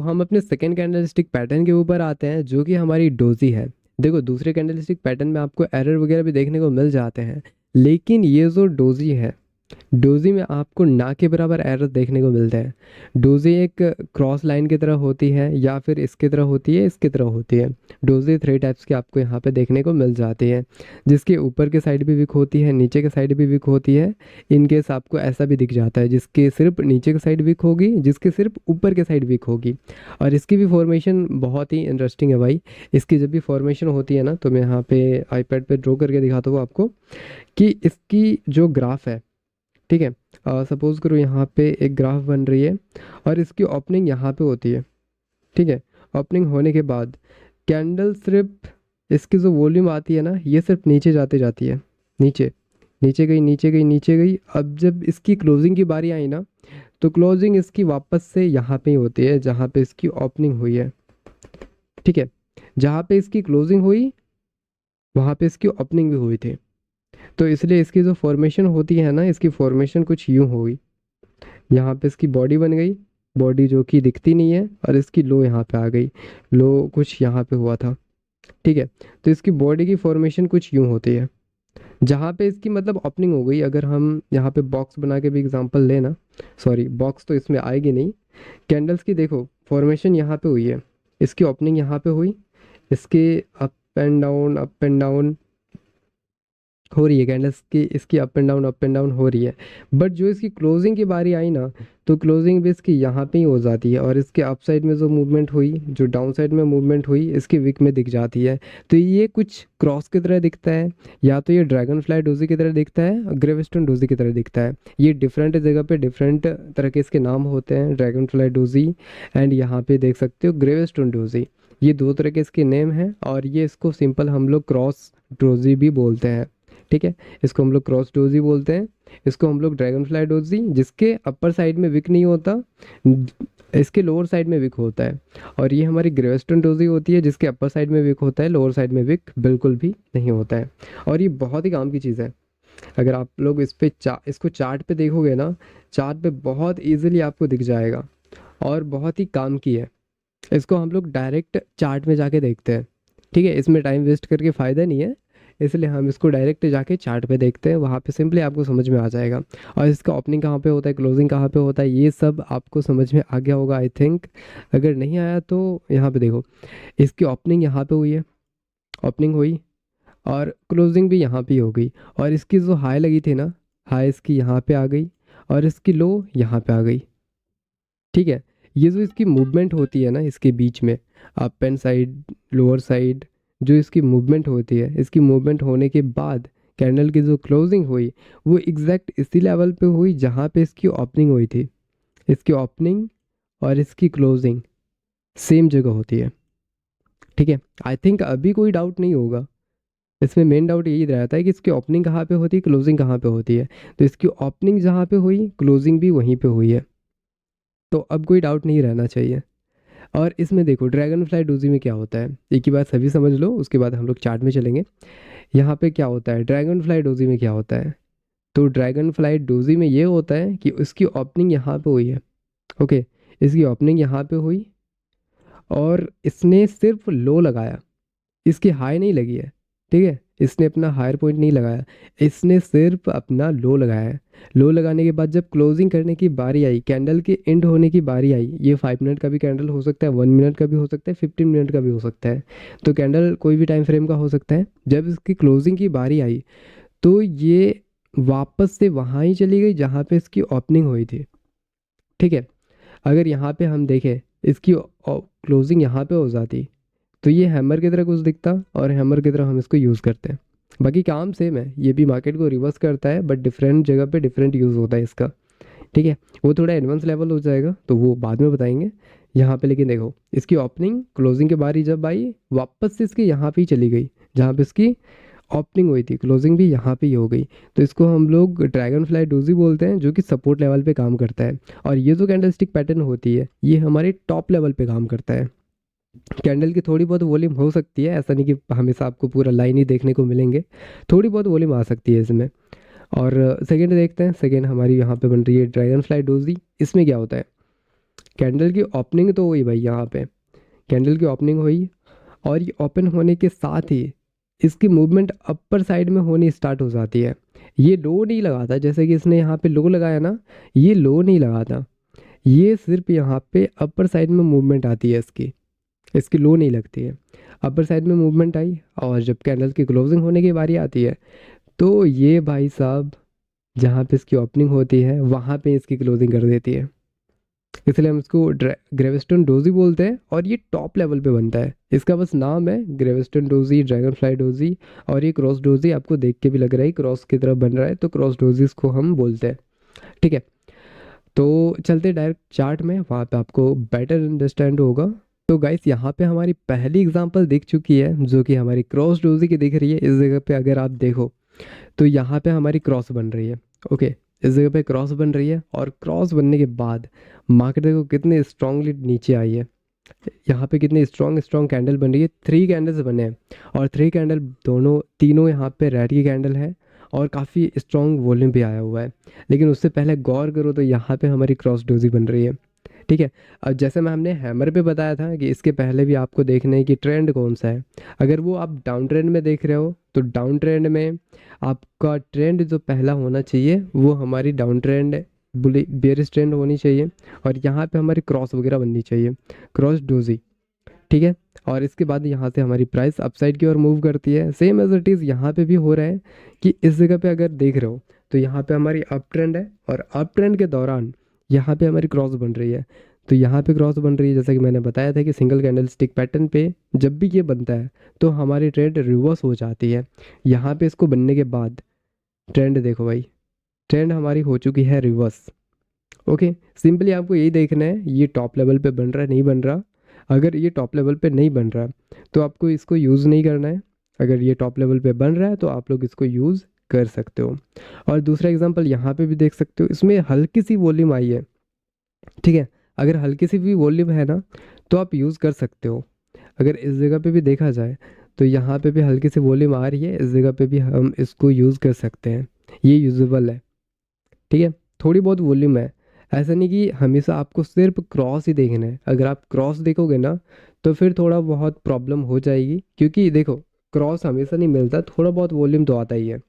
तो हम अपने सेकेंड कैंडलस्टिक पैटर्न के ऊपर आते हैं जो कि हमारी डोजी है। देखो दूसरे कैंडलस्टिक पैटर्न में आपको एरर वगैरह भी देखने को मिल जाते हैं, लेकिन ये जो डोजी है, डोजी में आपको ना के बराबर एरर देखने को मिलते हैं। डोजी एक क्रॉस लाइन की तरह होती है या फिर इसकी तरह होती है, इसकी तरह होती है। डोजी 3 टाइप्स की आपको यहाँ पे देखने को मिल जाती है, जिसके ऊपर के साइड भी वीक होती है, नीचे के साइड भी वीक होती है। इन केस आपको ऐसा भी दिख जाता है जिसके सिर्फ नीचे के साइड वीक होगी, जिसके सिर्फ ऊपर के साइड वीक होगी। और इसकी भी फॉर्मेशन बहुत ही इंटरेस्टिंग है भाई। इसकी जब भी फॉर्मेशन होती है ना, तो मैं यहाँ पे आईपैड पे ड्रॉ करके दिखाता हूँ आपको कि इसकी जो ग्राफ है, ठीक है, सपोज करो यहाँ पे एक ग्राफ बन रही है और इसकी ओपनिंग यहाँ पे होती है, ठीक है। ओपनिंग होने के बाद कैंडल सिर्फ, इसकी जो वॉल्यूम आती है ना, ये सिर्फ नीचे जाते जाती है, नीचे नीचे गई, नीचे गई, नीचे गई। अब जब इसकी क्लोजिंग की बारी आई ना, तो क्लोजिंग इसकी वापस से यहाँ पे ही होती है जहाँ पे इसकी ओपनिंग हुई है, ठीक है। जहाँ पे इसकी क्लोजिंग हुई वहाँ पे इसकी ओपनिंग भी हुई थी। तो इसलिए इसकी जो फॉर्मेशन होती है ना, इसकी फॉर्मेशन कुछ यूँ हुई। यहाँ पे इसकी बॉडी बन गई, बॉडी जो कि दिखती नहीं है, और इसकी लो यहाँ पे आ गई, लो कुछ यहाँ पे हुआ था, ठीक है। तो इसकी बॉडी की फॉर्मेशन कुछ यूँ होती है, जहाँ पे इसकी मतलब ओपनिंग हो गई। अगर हम यहाँ पे बॉक्स बना के भी एग्जांपल लेना, सॉरी बॉक्स तो इसमें आएगी नहीं, कैंडल्स की देखो फॉर्मेशन यहाँ पे हुई है, इसकी ओपनिंग यहाँ पे हुई, इसके अप एंड डाउन हो रही है कैंडल्स की, इसकी अप एंड डाउन हो रही है। बट जो इसकी क्लोजिंग की बारी आई ना, तो क्लोजिंग भी इसकी यहाँ पे ही हो जाती है, और इसके अप साइड में जो मूवमेंट हुई, जो डाउन साइड में मूवमेंट हुई, इसकी विक में दिख जाती है। तो ये कुछ क्रॉस की तरह दिखता है, या तो ये ड्रैगन फ्लाई डोजी की तरह दिखता है, ग्रेविस्टोन डोजी की तरह दिखता है। ये डिफरेंट जगह पे डिफरेंट तरह के इसके नाम होते हैं, ड्रैगन फ्लाई डोजी एंड यहाँ पे देख सकते हो ग्रेविस्टोन डोजी। ये दो तरह के इसके नेम हैं, और ये इसको सिंपल हम लोग क्रॉस डोजी भी बोलते हैं, ठीक है। इसको हम लोग क्रॉस डोजी बोलते हैं, इसको हम लोग ड्रैगन फ्लाई डोजी, जिसके अपर साइड में विक नहीं होता, इसके लोअर साइड में विक होता है। और ये हमारी ग्रेविस्टोन डोजी होती है, जिसके अपर साइड में विक होता है, लोअर साइड में विक बिल्कुल भी नहीं होता है। और ये बहुत ही काम की चीज़ है। अगर आप लोग इस पे इसको चार्ट पे देखोगे ना, चार्ट पे बहुत ईजिली आपको दिख जाएगा, और बहुत ही काम की है। इसको हम लोग डायरेक्ट चार्ट में जाके देखते हैं, ठीक है। इसमें टाइम वेस्ट करके फ़ायदा नहीं है, इसलिए हम इसको डायरेक्ट जाके चार्ट पे देखते हैं, वहाँ पे सिंपली आपको समझ में आ जाएगा। और इसका ओपनिंग कहाँ पे होता है, क्लोजिंग कहाँ पे होता है, ये सब आपको समझ में आ गया होगा आई थिंक। अगर नहीं आया तो यहाँ पे देखो, इसकी ओपनिंग यहाँ पे हुई है, ओपनिंग हुई, और क्लोजिंग भी यहाँ पे ही हो गई। और इसकी जो हाई लगी थी ना, हाई इसकी यहाँ पे आ गई, और इसकी लो यहाँ पे आ गई, ठीक है। ये जो इसकी मूवमेंट होती है ना, इसके बीच में up and side, lower side, जो इसकी मूवमेंट होती है, इसकी मूवमेंट होने के बाद कैंडल की जो क्लोजिंग हुई, वो एग्जैक्ट इसी लेवल पे हुई जहाँ पे इसकी ओपनिंग हुई थी। इसकी ओपनिंग और इसकी क्लोजिंग सेम जगह होती है, ठीक है। आई थिंक अभी कोई डाउट नहीं होगा। इसमें मेन डाउट यही रहता है कि इसकी ओपनिंग कहाँ पे होती है, क्लोजिंग कहाँ पे होती है। तो इसकी ओपनिंग जहाँ पे हुई, क्लोजिंग भी वहीं पे हुई है, तो अब कोई डाउट नहीं रहना चाहिए। और इसमें देखो ड्रैगन फ्लाई डोजी में क्या होता है, एक ही बात सभी समझ लो, उसके बाद हम लोग चार्ट में चलेंगे। यहाँ पे क्या होता है, ड्रैगन फ्लाई डोजी में क्या होता है, तो ड्रैगन फ्लाई डोजी में ये होता है कि उसकी ओपनिंग यहाँ पे हुई है, ओके। इसकी ओपनिंग यहाँ पे हुई, और इसने सिर्फ लो लगाया, इसकी हाई नहीं लगी है, ठीक है। इसने अपना हायर पॉइंट नहीं लगाया, इसने सिर्फ अपना लो लगाया है। लो लगाने के बाद जब क्लोजिंग करने की बारी आई, कैंडल के एंड होने की बारी आई, ये 5 मिनट का भी कैंडल हो सकता है, 1 मिनट का भी हो सकता है, 15 मिनट का भी हो सकता है। तो कैंडल कोई भी टाइम फ्रेम का हो सकता है। जब इसकी क्लोजिंग की बारी आई, तो ये वापस से वहाँ ही चली गई जहाँ पे इसकी ओपनिंग हुई थी, ठीक है। अगर यहाँ पे हम देखें, इसकी क्लोजिंग यहाँ पे हो जाती, तो ये हैमर की तरह कुछ दिखता, और हैमर की तरह हम इसको यूज़ करते हैं। बाकी काम सेम है, ये भी मार्केट को रिवर्स करता है, बट डिफरेंट जगह पे डिफरेंट यूज़ होता है इसका, ठीक है। वो थोड़ा एडवांस लेवल हो जाएगा, तो वो बाद में बताएंगे। यहाँ पे लेकिन देखो, इसकी ओपनिंग क्लोजिंग के बारी जब आई, वापस से इसकी यहाँ पे ही चली गई जहाँ पे इसकी ओपनिंग हुई थी, क्लोजिंग भी यहाँ पे ही हो गई। तो इसको हम लोग ड्रैगन फ्लाई डोजी बोलते हैं, जो कि सपोर्ट लेवल पे काम करता है। और ये जो कैंडलस्टिक पैटर्न होती है, ये हमारे टॉप लेवल पे काम करता है। कैंडल की थोड़ी बहुत वॉल्यूम हो सकती है, ऐसा नहीं कि हमेशा आपको पूरा लाइन ही देखने को मिलेंगे, थोड़ी बहुत वॉल्यूम आ सकती है इसमें। और सेकेंड देखते हैं, सेकेंड हमारी यहाँ पे बन रही है ड्रैगन फ्लाई डोजी। इसमें क्या होता है, कैंडल की ओपनिंग तो हुई भाई, यहाँ पे कैंडल की ओपनिंग हुई और ये ओपन होने के साथ ही इसकी मूवमेंट अपर साइड में होनी स्टार्ट हो जाती है। ये लो नहीं लगाता, जैसे कि इसने यहाँ पे लो लगाया ना, ये लो नहीं लगाता, ये सिर्फ यहाँ पे अपर साइड में मूवमेंट आती है इसकी, इसकी लो नहीं लगती है। अपर साइड में मूवमेंट आई और जब कैंडल की क्लोजिंग होने की बारी आती है तो ये भाई साहब जहाँ पे इसकी ओपनिंग होती है वहाँ पे इसकी क्लोजिंग कर देती है। इसलिए हम इसको ग्रेविस्टन डोजी बोलते हैं और ये टॉप लेवल पे बनता है। इसका बस नाम है ग्रेविस्टन डोजी, ड्रैगन फ्लाई डोजी। और ये क्रॉस डोजी आपको देख के भी लग रहा है क्रॉस की तरफ बन रहा है, तो क्रॉस डोजी इसको हम बोलते हैं। ठीक है, तो चलते डायरेक्ट चार्ट में, वहाँ पे आपको बेटर अंडरस्टैंड होगा। तो गाइस यहाँ पे हमारी पहली एग्जांपल दिख चुकी है जो कि हमारी क्रॉस डोजी की दिख रही है। इस जगह पे अगर आप देखो तो यहाँ पे हमारी क्रॉस बन रही है। ओके, इस जगह पे क्रॉस बन रही है और क्रॉस बनने के बाद मार्केट देखो कितने स्ट्रांगली नीचे आई है। यहाँ पे कितनी स्ट्रॉन्ग स्ट्रॉन्ग कैंडल बन रही है, 3 कैंडल्स बने हैं और 3 कैंडल दोनों तीनों यहाँ पे रेड की कैंडल है और काफ़ी स्ट्रॉन्ग वॉल्यूम भी आया हुआ है। लेकिन उससे पहले गौर करो तो यहाँ पे हमारी क्रॉस डोजी बन रही है। ठीक है, अब जैसे मैं हमने हैमर पे बताया था कि इसके पहले भी आपको देखना है कि ट्रेंड कौन सा है। अगर वो आप डाउन ट्रेंड में देख रहे हो तो डाउन ट्रेंड में आपका ट्रेंड जो पहला होना चाहिए वो हमारी डाउन ट्रेंड बुली बेयरिश ट्रेंड होनी चाहिए और यहाँ पे हमारी क्रॉस वगैरह बननी चाहिए, क्रॉस डोजी। ठीक है, और इसके बाद यहाँ से हमारी प्राइस अपसाइड की ओर मूव करती है। सेम एज इट इज़ यहाँ पे भी हो रहा है कि इस जगह पे अगर देख रहे हो तो यहाँ पे हमारी अप ट्रेंड है और अप ट्रेंड के दौरान यहाँ पे हमारी क्रॉस बन रही है। तो यहाँ पे क्रॉस बन रही है, जैसा कि मैंने बताया था कि सिंगल कैंडल स्टिक पैटर्न पे जब भी ये बनता है तो हमारी ट्रेंड रिवर्स हो जाती है। यहाँ पे इसको बनने के बाद ट्रेंड देखो भाई, ट्रेंड हमारी हो चुकी है रिवर्स। ओके, सिंपली आपको यही देखना है ये टॉप लेवल पे बन रहा है नहीं बन रहा। अगर ये टॉप लेवल पे नहीं बन रहा तो आपको इसको यूज़ नहीं करना है। अगर ये टॉप लेवल पे बन रहा है तो आप लोग इसको यूज़ कर सकते हो। और दूसरा एग्जांपल यहाँ पे भी देख सकते हो, इसमें हल्की सी वॉल्यूम आई है। ठीक है, अगर हल्की सी भी वॉल्यूम है ना तो आप यूज़ कर सकते हो। अगर इस जगह पे भी देखा जाए तो यहाँ पे भी हल्की सी वॉल्यूम आ रही है, इस जगह पे भी हम इसको यूज़ कर सकते हैं, ये यूजेबल है। ठीक है, थोड़ी बहुत वॉल्यूम है, ऐसा नहीं कि हमेशा आपको सिर्फ क्रॉस ही देखना है। अगर आप क्रॉस देखोगे ना तो फिर थोड़ा बहुत प्रॉब्लम हो जाएगी, क्योंकि देखो क्रॉस हमेशा नहीं मिलता, थोड़ा बहुत वॉल्यूम तो आता ही है।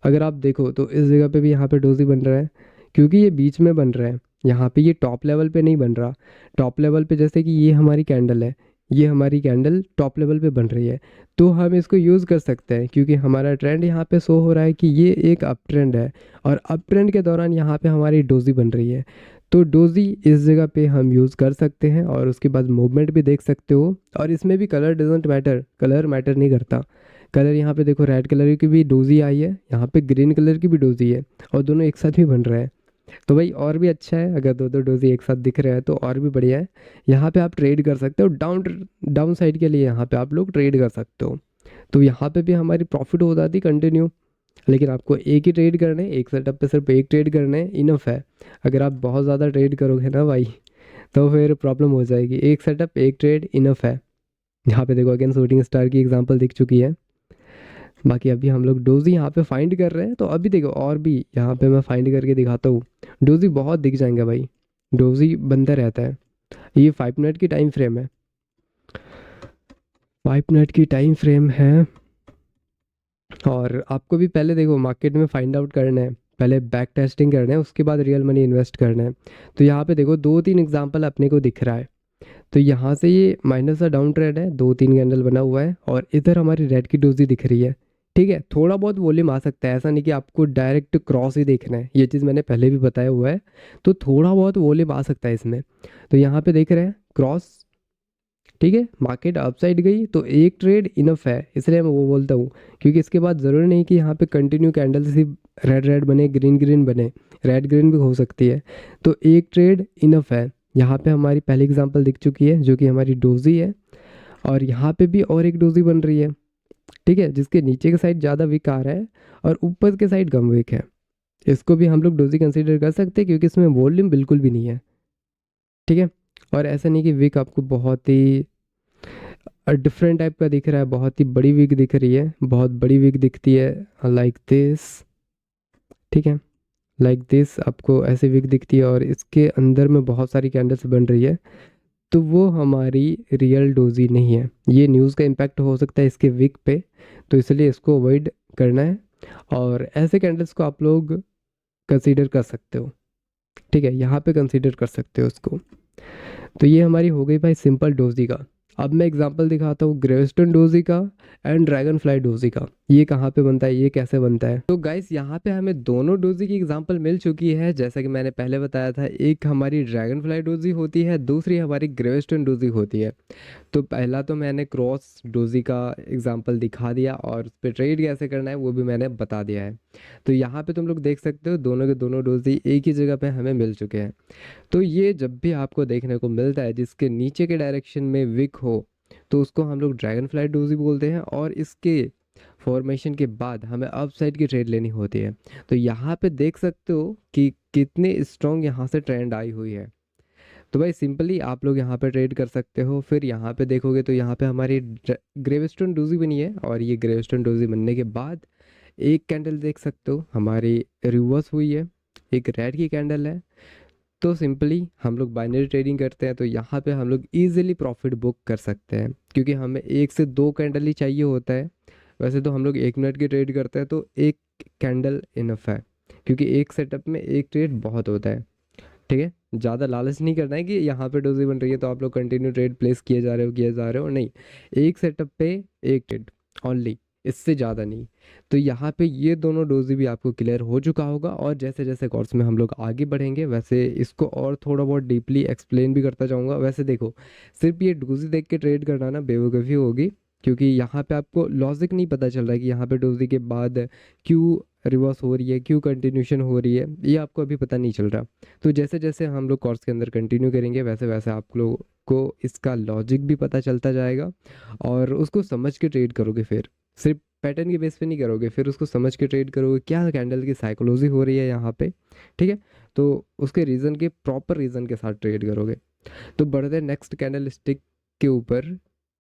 अगर आप देखो तो इस जगह पे भी यहाँ पे डोजी बन रहा है क्योंकि ये बीच में बन रहा है, यहाँ पे ये टॉप लेवल पे नहीं बन रहा। टॉप लेवल पे जैसे कि ये हमारी कैंडल है, ये हमारी कैंडल टॉप लेवल पे बन रही है, तो हम इसको यूज़ कर सकते हैं क्योंकि हमारा ट्रेंड यहाँ पे शो हो रहा है कि ये एक अप ट्रेंड है और अप ट्रेंड के दौरान यहाँ पे हमारी डोजी बन रही है। तो डोजी इस जगह पे हम यूज़ कर सकते हैं और उसके बाद मूवमेंट भी देख सकते हो। और इसमें भी colour doesn't matter, colour matter नहीं करता। कलर यहाँ पे देखो रेड कलर की भी डोजी आई है, यहाँ पे ग्रीन कलर की भी डोजी है और दोनों एक साथ भी बन रहे हैं। तो भाई और भी अच्छा है, अगर दो दो डोजी एक साथ दिख रहे हैं तो और भी बढ़िया है। यहाँ पे आप ट्रेड कर सकते हो डाउन डाउन साइड के लिए, यहाँ पे आप लोग ट्रेड कर सकते हो। तो यहाँ पे भी हमारी प्रॉफिट हो जाती कंटिन्यू। लेकिन आपको एक ही ट्रेड करने, एक सेटअप पे सिर्फ एक ट्रेड करने इनफ है। अगर आप बहुत ज़्यादा ट्रेड करोगे ना भाई तो फिर प्रॉब्लम हो जाएगी। एक सेटअप एक ट्रेड इनफ है। यहाँ पे देखो अगेन शूटिंग स्टार की एग्जांपल दिख चुकी है। बाकी अभी हम लोग डोजी यहाँ पे फाइंड कर रहे हैं, तो अभी देखो और भी यहाँ पे मैं फाइंड करके दिखाता हूँ। डोजी बहुत दिख जाएंगे भाई, डोजी बनता रहता है। ये 5 मिनट की टाइम फ्रेम है, 5 मिनट की टाइम फ्रेम है। और आपको भी पहले देखो मार्केट में फाइंड आउट करना है, पहले बैक टेस्टिंग करना है, उसके बाद रियल मनी इन्वेस्ट करना है। तो यहाँ पे देखो 2-3 एग्जाम्पल अपने को दिख रहा है। तो यहाँ से ये माइनस का डाउन ट्रेंड है, 2-3 कैंडल बना हुआ है और इधर हमारी रेड की डोजी दिख रही है। ठीक है, थोड़ा बहुत वॉल्यूम आ सकता है, ऐसा नहीं कि आपको डायरेक्ट क्रॉस ही देखना है, ये चीज़ मैंने पहले भी बताया हुआ है। तो थोड़ा बहुत वॉल्यूम आ सकता है इसमें। तो यहाँ पे देख रहे हैं क्रॉस। ठीक है, मार्केट अपसाइड गई तो एक ट्रेड इनफ है, इसलिए मैं वो बोलता हूँ। क्योंकि इसके बाद ज़रूरी नहीं कि यहाँ पे कंटिन्यू कैंडल सिर्फ रेड रेड बने, ग्रीन ग्रीन बने, रेड ग्रीन भी हो सकती है। तो एक ट्रेड इनफ है। यहाँ पे हमारी पहली एग्जांपल दिख चुकी है जो कि हमारी डोजी है और यहाँ पे भी और एक डोजी बन रही है। ठीक है, जिसके नीचे के साइड ज़्यादा विक आ रहा है और ऊपर के साइड कम विक है। इसको भी हम लोग डोजी कंसीडर कर सकते हैं क्योंकि इसमें वॉल्यूम बिल्कुल भी नहीं है। ठीक है, और ऐसा नहीं कि विक आपको बहुत ही डिफरेंट टाइप का दिख रहा है, बहुत ही बड़ी विग दिख रही है, बहुत बड़ी विग दिखती है लाइक दिस। ठीक है, लाइक दिस आपको ऐसे विक दिखती है और इसके अंदर में बहुत सारी कैंडल्स बन रही है, तो वो हमारी रियल डोजी नहीं है। ये न्यूज़ का इम्पैक्ट हो सकता है इसके विक पे, तो इसलिए इसको अवॉइड करना है। और ऐसे कैंडल्स को आप लोग कंसीडर कर सकते हो, ठीक है, यहाँ पे कंसीडर कर सकते हो उसको। तो ये हमारी हो गई भाई सिंपल डोजी का। अब मैं एग्जांपल दिखाता हूँ ग्रेविस्टन डोजी का एंड ड्रैगन फ्लाई डोजी का। ये कहाँ पे बनता है, ये कैसे बनता है। तो गाइस यहाँ पे हमें दोनों डोजी की एग्जांपल मिल चुकी है, जैसा कि मैंने पहले बताया था। एक हमारी ड्रैगन फ्लाई डोजी होती है, दूसरी हमारी ग्रेविस्टन डोजी होती है। तो पहला तो मैंने क्रॉस डोजी का एग्जांपल दिखा दिया और उस पर ट्रेड कैसे करना है वो भी मैंने बता दिया है। तो यहाँ पे तुम लोग देख सकते हो दोनों के दोनों डोजी एक ही जगह पे हमें मिल चुके हैं। तो ये जब भी आपको देखने को मिलता है जिसके नीचे के डायरेक्शन में विक हो, तो उसको हम लोग ड्रैगन फ्लाई डोजी बोलते हैं। और इसके फॉर्मेशन के बाद हमें अप साइड की ट्रेड लेनी होती है। तो यहाँ पे देख सकते हो कि कितने स्ट्रॉन्ग यहाँ से ट्रेंड आई हुई है। तो भाई सिंपली आप लोग यहाँ पे ट्रेड कर सकते हो। फिर यहाँ पे देखोगे तो यहाँ पे हमारी ग्रेविस्टन डोजी बनी है, और ये ग्रेविस्टन डोजी बनने के बाद एक कैंडल देख सकते हो हमारी रिवर्स हुई है, एक रेड की कैंडल है। तो सिंपली हम लोग बाइनरी ट्रेडिंग करते हैं, तो यहाँ पे हम लोग इजीली प्रॉफिट बुक कर सकते हैं, क्योंकि हमें एक से दो कैंडल ही चाहिए होता है। वैसे तो हम लोग 1 मिनट की ट्रेड करते हैं, तो एक कैंडल इनफ है, क्योंकि एक सेटअप में एक ट्रेड बहुत होता है, ठीक है। ज़्यादा लालच नहीं करना है कि यहाँ पे डोजी बन रही है तो आप लोग कंटिन्यू ट्रेड प्लेस किए जा रहे हो, नहीं। एक सेटअप पे एक ट्रेड ओनली, इससे ज़्यादा नहीं। तो यहाँ पे ये दोनों डोजी भी आपको क्लियर हो चुका होगा, और जैसे जैसे कोर्स में हम लोग आगे बढ़ेंगे वैसे इसको और थोड़ा बहुत डीपली एक्सप्लेन भी करता जाऊँगा। वैसे देखो, सिर्फ ये डोजी देख के ट्रेड करना ना बेवकूफ़ी होगी, क्योंकि यहाँ पे आपको लॉजिक नहीं पता चल रहा है कि यहाँ पे डोजी के बाद क्यों रिवर्स हो रही है, क्यों कंटिन्यूशन हो रही है, ये आपको अभी पता नहीं चल रहा। तो जैसे जैसे हम लोग कोर्स के अंदर कंटिन्यू करेंगे वैसे वैसे आप लोग को इसका लॉजिक भी पता चलता जाएगा, और उसको समझ के ट्रेड करोगे। फिर सिर्फ पैटर्न के बेस पे नहीं करोगे, फिर उसको समझ के ट्रेड करोगे, क्या कैंडल की साइकोलॉजी हो रही है यहाँ पे, ठीक है। तो उसके रीज़न के प्रॉपर रीज़न के साथ ट्रेड करोगे। तो बढ़ते नेक्स्ट कैंडल स्टिक के ऊपर।